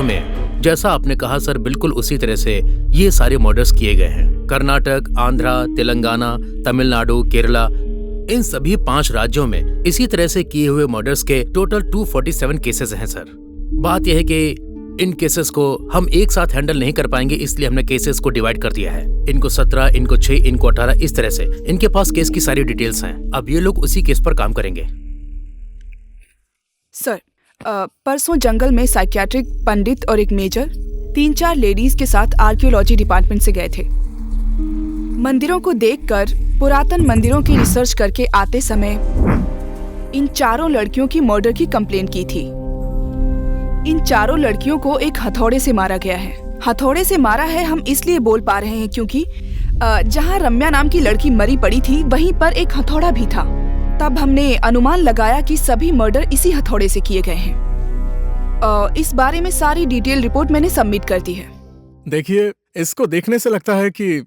राज्यों में जैसा आपने कहा सर, बिल्कुल उसी तरह से ये सारे मर्डर्स किए गए हैं। कर्नाटक, आंध्रा, तेलंगाना, तमिलनाडु, केरला, इन सभी 5 राज्यों में इसी तरह से किए हुए मर्डर्स के टोटल 247 केसेस हैं सर। बात यह है कि इन केसेस को हम एक साथ हैंडल नहीं कर पाएंगे, इसलिए हमने केसेस को डिवाइड कर दिया है। इनको 17, इनको 6, इनको 18, इस तरह से इनके पास केस की सारी डिटेल्स हैं। अब ये लोग उसी केस पर काम करेंगे। सर, परसों जंगल में साइकियाट्रिक पंडित और एक मेजर 3-4 लेडीज के साथ आर्कियोलॉजी डिपार्टमेंट से गए थे। मंदिरों को देखकर पुरातन मंदिरों की रिसर्च करके आते समय इन चारों लड़कियों की मर्डर की कंप्लेंट की थी। इन चारों लड़कियों को एक हथौड़े से मारा गया है। हथौड़े से मारा है हम इसलिए बोल पा रहे हैं क्योंकि जहां रम्या नाम की लड़की मरी पड़ी थी वहीं पर एक हथौड़ा भी था। तब हमने अनुमान लगाया कि सभी मर्डर इसी हथौड़े से किए गए हैं। इस बारे में सारी डिटेल रिपोर्ट मैंने सबमिट कर दी है। देखिए, इसको देखने से लगता है कि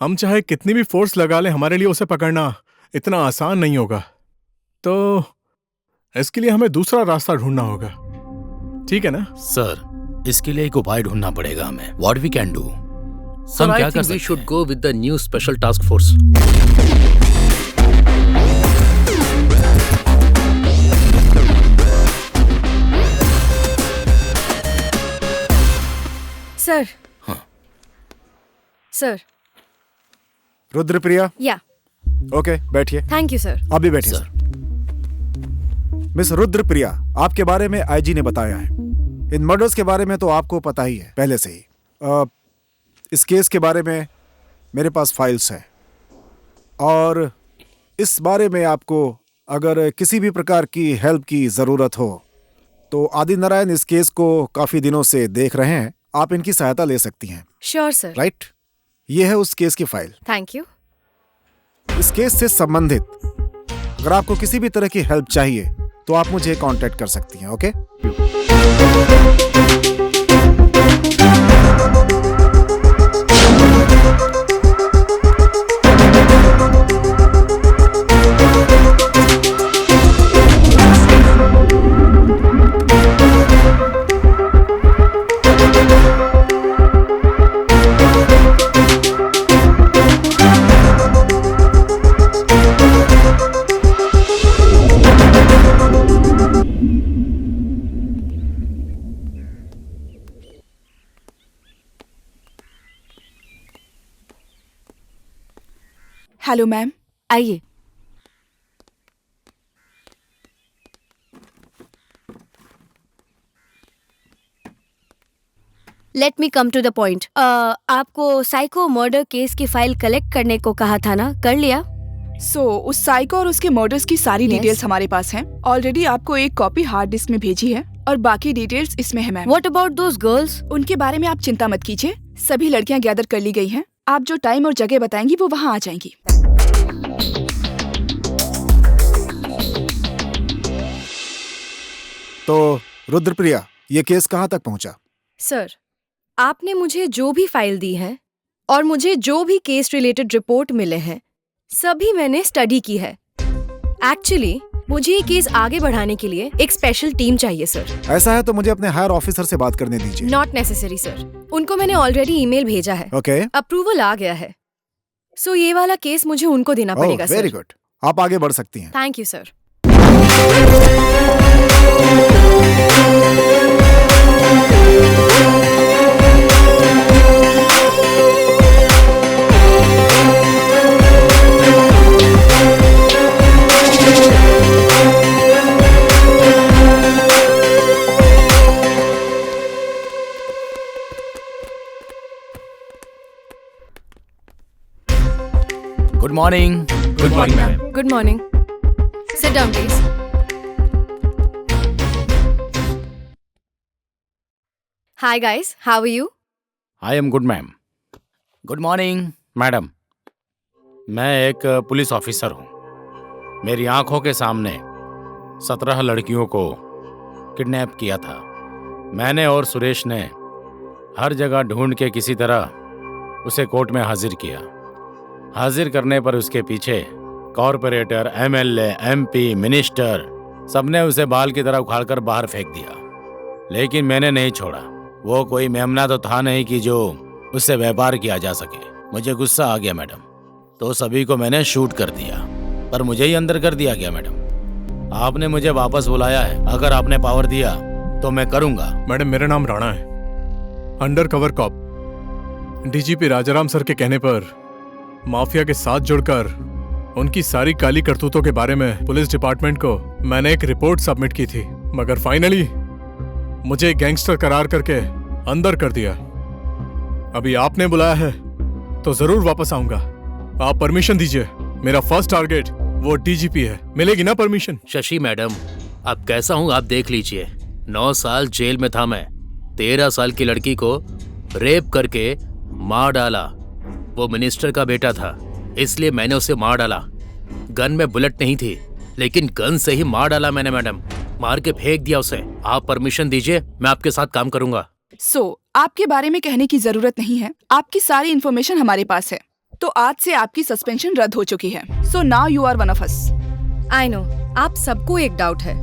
हम चाहे कितनी भी फोर्स लगा लें, हमारे लिए उसे पकड़ना इतना आसान नहीं होगा। तो इसके लिए हमें दूसरा रास्ता ढूंढना होगा, ठीक है ना? सर, इसके लिए एक उपाय ढूंढना पड़ेगा हमें। What we can do? Sir, I think we should go with the new special task force. Sir. हाँ। सर। रुद्रप्रिया? या। ओके, बैठिए। Thank you sir. आप भी बैठिए। सर। मिस रुद्रप्रिया, आपके बारे में आईजी ने बताया है। इन मर्डर्स के बारे में तो आपको पता ही है पहले से ही। इस केस के बारे में मेरे पास फाइल्स हैं और इस बारे में आपको अगर किसी भी प्रकार की हेल्प की ज़रूरत हो तो आदिनारायण इस केस को काफ़ी दिनों से देख रहे हैं। आप इनकी सहायता ले सकती हैं। Sure sir. राइट, ये है उस केस की फाइल। Thank you. इस केस से संबंधित अगर आपको किसी भी तरह की हेल्प चाहिए तो आप मुझे कांटेक्ट कर सकती हैं। ओके? हेलो मैम, आइए। Let me come to the point. आपको साइको मर्डर केस की फाइल कलेक्ट करने को कहा था ना, कर लिया? उस साइको और उसके मर्डर्स की सारी डिटेल्स हमारे पास हैं। ऑलरेडी आपको एक कॉपी हार्ड डिस्क में भेजी है और बाकी डिटेल्स इसमें है ma'am. What about those girls? उनके बारे में आप चिंता मत कीजिए, सभी लड़कियां गैदर कर ली गई हैं। आप जो टाइम और जगह बताएंगी वो वहाँ आ जाएंगी। तो रुद्रप्रिया, ये केस कहाँ तक पहुँचा? सर, आपने मुझे जो भी फाइल दी है और मुझे जो भी केस रिलेटेड रिपोर्ट मिले हैं सभी मैंने स्टडी की है। एक्चुअली मुझे ये केस आगे बढ़ाने के लिए एक स्पेशल टीम चाहिए सर। ऐसा है तो मुझे अपने हायर ऑफिसर से बात करने दीजिए। नॉट नेसेसरी सर, उनको मैंने ऑलरेडी ईमेल भेजा है। ओके। अप्रूवल आ गया है। सो ये वाला केस मुझे उनको देना पड़ेगा सर। वेरी गुड, आप आगे बढ़ सकती हैं। Thank you sir. Good morning. Good morning ma'am. Good morning. Sit down please. Hi guys, how are you? I am good ma'am. Good morning madam. मैं एक पुलिस ऑफिसर हूँ। मेरी आंखों के सामने 17 लड़कियों को किडनैप किया था। मैंने और सुरेश ने हर जगह ढूंढ के किसी तरह उसे कोर्ट में हाजिर किया। हाजिर करने पर उसके पीछे कॉरपोरेटर, एमएलए, एमपी, मिनिस्टर सबने उसे बाल की तरह उखाड़कर बाहर फेंक दिया। लेकिन मैंने नहीं छोड़ा। वो कोई मेमना तो था नहीं कि जो उससे व्यापार किया जा सके। मुझे गुस्सा आ गया मैडम, तो सभी को मैंने शूट कर दिया, पर मुझे ही अंदर कर दिया गया। मैडम, आपने मुझे वापस बुलाया है, अगर आपने पावर दिया तो मैं करूंगा। मैडम, मेरा नाम राणा है, undercover cop. DGP Rajaram sir के कहने पर माफिया के साथ जुड़कर उनकी सारी काली करतूतों के बारे में पुलिस डिपार्टमेंट को मैंने एक रिपोर्ट सबमिट की थी, मगर फाइनली मुझे गैंगस्टर करार करके अंदर कर दिया। अभी आपने बुलाया है तो जरूर वापस आऊंगा। आप परमिशन दीजिए, मेरा फर्स्ट टारगेट वो डीजीपी है। मिलेगी ना परमिशन? शशि मैडम, अब कैसा हूँ आप देख लीजिए। 9 साल जेल में था मैं। 13 साल की लड़की को रेप करके मार डाला। वो मिनिस्टर का बेटा था, इसलिए मैंने उसे मार डाला। गन में बुलेट नहीं थी, लेकिन गन से ही मार डाला मैंने मैडम। मार के फेंक दिया उसे। आप परमिशन दीजिए, मैं आपके साथ काम करूंगा। आपके बारे में कहने की जरूरत नहीं है। आपकी सारी इन्फॉर्मेशन हमारे पास है, तो आज से आपकी सस्पेंशन रद्द हो चुकी है। So now you are one of us. I know, आप सबको एक डाउट है।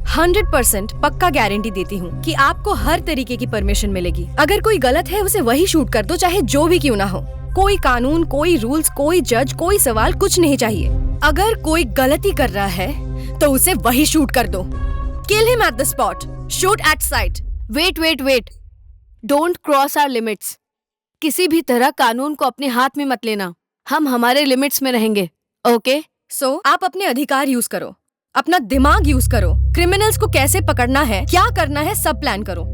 100% पक्का गारंटी देती हूँ कि आपको हर तरीके की परमिशन मिलेगी। अगर कोई गलत है उसे वही शूट कर दो, चाहे जो भी क्यों ना हो। कोई कानून, कोई रूल्स, कोई जज, कोई सवाल, कुछ नहीं चाहिए। अगर कोई गलती कर रहा है तो उसे वही शूट कर दो। Kill him at the spot, shoot at sight. Wait, don't cross our limits. किसी भी तरह कानून को अपने हाथ में मत लेना। हम हमारे लिमिट्स में रहेंगे, ओके? सो आप अपने अधिकार यूज करो, अपना दिमाग यूज करो। क्रिमिनल्स को कैसे पकड़ना है, क्या करना है, सब प्लान करो।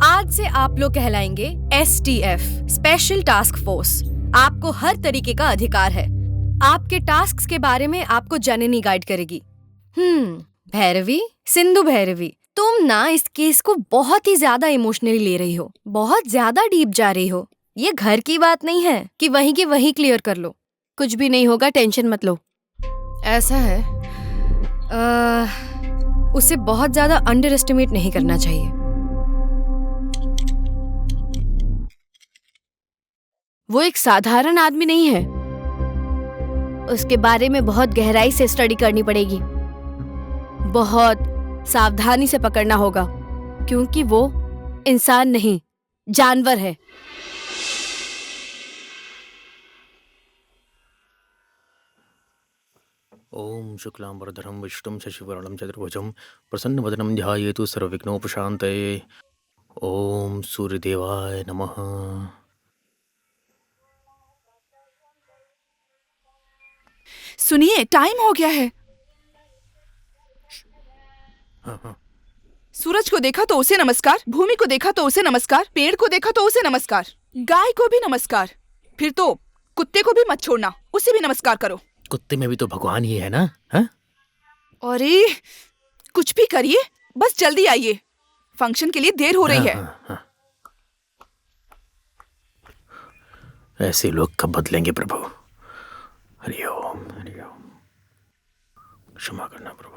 आज से आप लोग कहलाएंगे STF, स्पेशल टास्क फोर्स। आपको हर तरीके का अधिकार है। आपके टास्क्स के बारे में आपको जननी गाइड करेगी। भैरवी, सिंधु भैरवी, तुम ना इस केस को बहुत ही ज्यादा इमोशनली ले रही हो, बहुत ज्यादा डीप जा रही हो। ये घर की बात नहीं है कि वहीं की वहीं क्लियर कर लो। कुछ भी नहीं होगा, टेंशन मत लो। ऐसा है, उसे बहुत ज्यादा अंडर एस्टिमेट नहीं करना चाहिए। वो एक साधारण आदमी नहीं है। उसके बारे में बहुत गहराई से स्टडी करनी पड़ेगी। बहुत सावधानी से पकड़ना होगा, क्योंकि वो इंसान नहीं, जानवर है। ओम शुक्लांबरधरं विष्णुं शशिवर्णं चतुर्भुजं प्रसन्नवदनं ध्यायेतु सर्वविघ्नोपशान्तये। ओम सूर्यदेवाय नमः। सुनिए, टाइम हो गया है। सूरज को देखा तो उसे नमस्कार, भूमि को देखा तो उसे नमस्कार, पेड़ को देखा तो उसे नमस्कार, गाय को भी नमस्कार, फिर तो कुत्ते को भी मत छोड़ना, उसे भी नमस्कार करो। कुत्ते में भी तो भगवान ही है ना? हा? अरे कुछ भी करिए, बस जल्दी आइए, फंक्शन के लिए देर हो रही है। ऐसे लोग कब बदलेंगे प्रभु? हरिओम हरिओम। क्षमा करना प्रभु।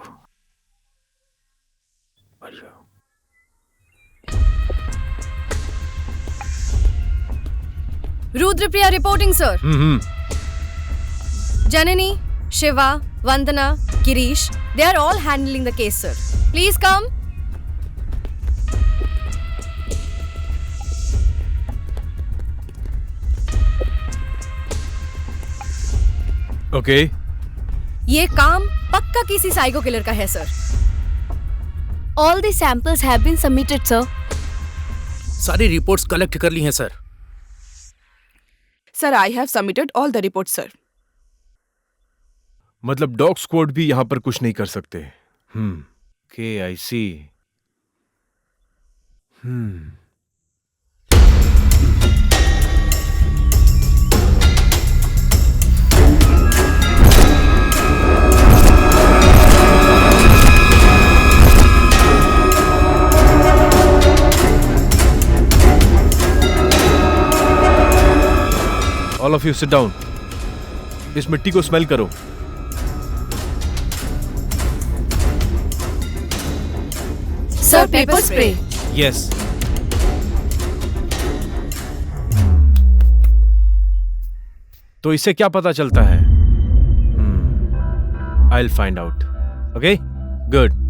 हरिओम। Rudrapriya reporting sir. Janani, Shiva, Vandana, Girish, they are all handling the case, sir. Please come. Okay. ये काम पक्का किसी साइको किलर का है sir. All the samples have been submitted, sir. सारी रिपोर्ट्स कलेक्ट कर ली हैं sir. Sir, I have submitted all the report sir. मतलब डॉग स्क्वाड भी यहां पर कुछ नहीं कर सकते। Okay I see. All of you sit down. इस मिट्टी को स्मेल करो। Sir, paper spray. यस। तो इससे क्या पता चलता है? I will find out. Okay, good.